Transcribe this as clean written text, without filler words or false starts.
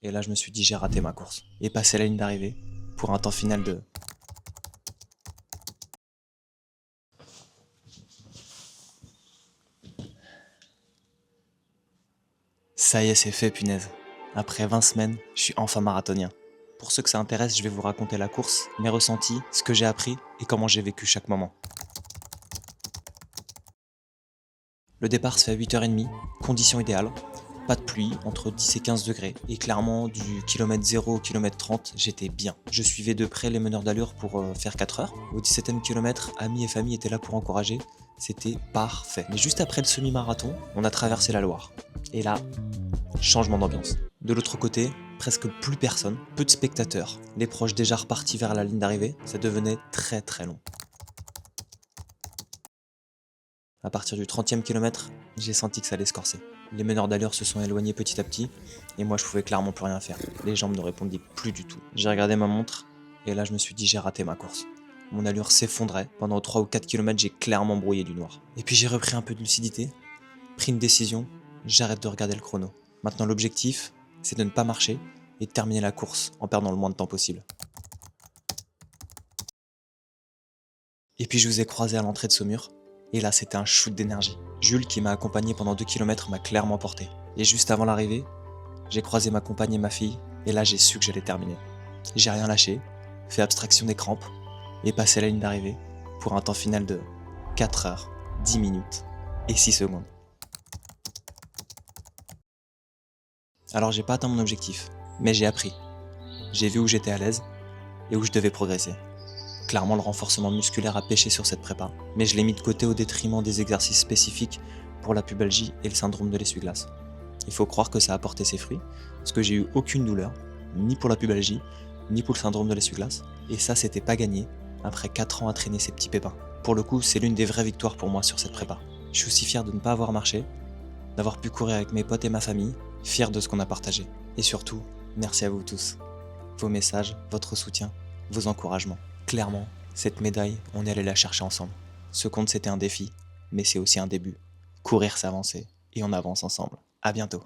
Et là, je me suis dit, j'ai raté ma course. Et passé la ligne d'arrivée pour un temps final de... Ça y est, c'est fait, punaise. Après 20 semaines, je suis enfin marathonien. Pour ceux que ça intéresse, je vais vous raconter la course, mes ressentis, ce que j'ai appris et comment j'ai vécu chaque moment. Le départ se fait à 8h30, conditions idéales, pas de pluie, entre 10 et 15 degrés, et clairement du kilomètre 0 au kilomètre 30, j'étais bien. Je suivais de près les meneurs d'allure pour faire 4 heures. Au 17e kilomètre, amis et famille étaient là pour encourager, c'était parfait. Mais juste après le semi-marathon, on a traversé la Loire. Et là, changement d'ambiance. De l'autre côté, presque plus personne, peu de spectateurs, les proches déjà repartis vers la ligne d'arrivée, ça devenait très très long. À partir du 30e kilomètre, j'ai senti que ça allait se corser. Les meneurs d'allure se sont éloignés petit à petit, et moi je pouvais clairement plus rien faire. Les jambes ne répondaient plus du tout. J'ai regardé ma montre, et là je me suis dit j'ai raté ma course. Mon allure s'effondrait, pendant 3 ou 4 kilomètres j'ai clairement brouillé du noir. Et puis j'ai repris un peu de lucidité, pris une décision, j'arrête de regarder le chrono. Maintenant l'objectif, c'est de ne pas marcher, et de terminer la course en perdant le moins de temps possible. Et puis je vous ai croisé à l'entrée de Saumur, et là c'était un shoot d'énergie. Jules, qui m'a accompagné pendant 2 kilomètres, m'a clairement porté. Et juste avant l'arrivée, j'ai croisé ma compagne et ma fille, et là j'ai su que j'allais terminer. J'ai rien lâché, fait abstraction des crampes, et passé la ligne d'arrivée pour un temps final de 4 heures, 10 minutes et 6 secondes. Alors j'ai pas atteint mon objectif, mais j'ai appris. J'ai vu où j'étais à l'aise et où je devais progresser. Clairement, le renforcement musculaire a pêché sur cette prépa, mais je l'ai mis de côté au détriment des exercices spécifiques pour la pubalgie et le syndrome de l'essuie-glace. Il faut croire que ça a porté ses fruits, parce que j'ai eu aucune douleur, ni pour la pubalgie, ni pour le syndrome de l'essuie-glace, et ça c'était pas gagné, après 4 ans à traîner ces petits pépins. Pour le coup, c'est l'une des vraies victoires pour moi sur cette prépa. Je suis aussi fier de ne pas avoir marché, d'avoir pu courir avec mes potes et ma famille, fier de ce qu'on a partagé. Et surtout, merci à vous tous. Vos messages, votre soutien, vos encouragements. Clairement, cette médaille, on est allé la chercher ensemble. Ce compte, c'était un défi, mais c'est aussi un début. Courir, c'est avancer, et on avance ensemble. À bientôt.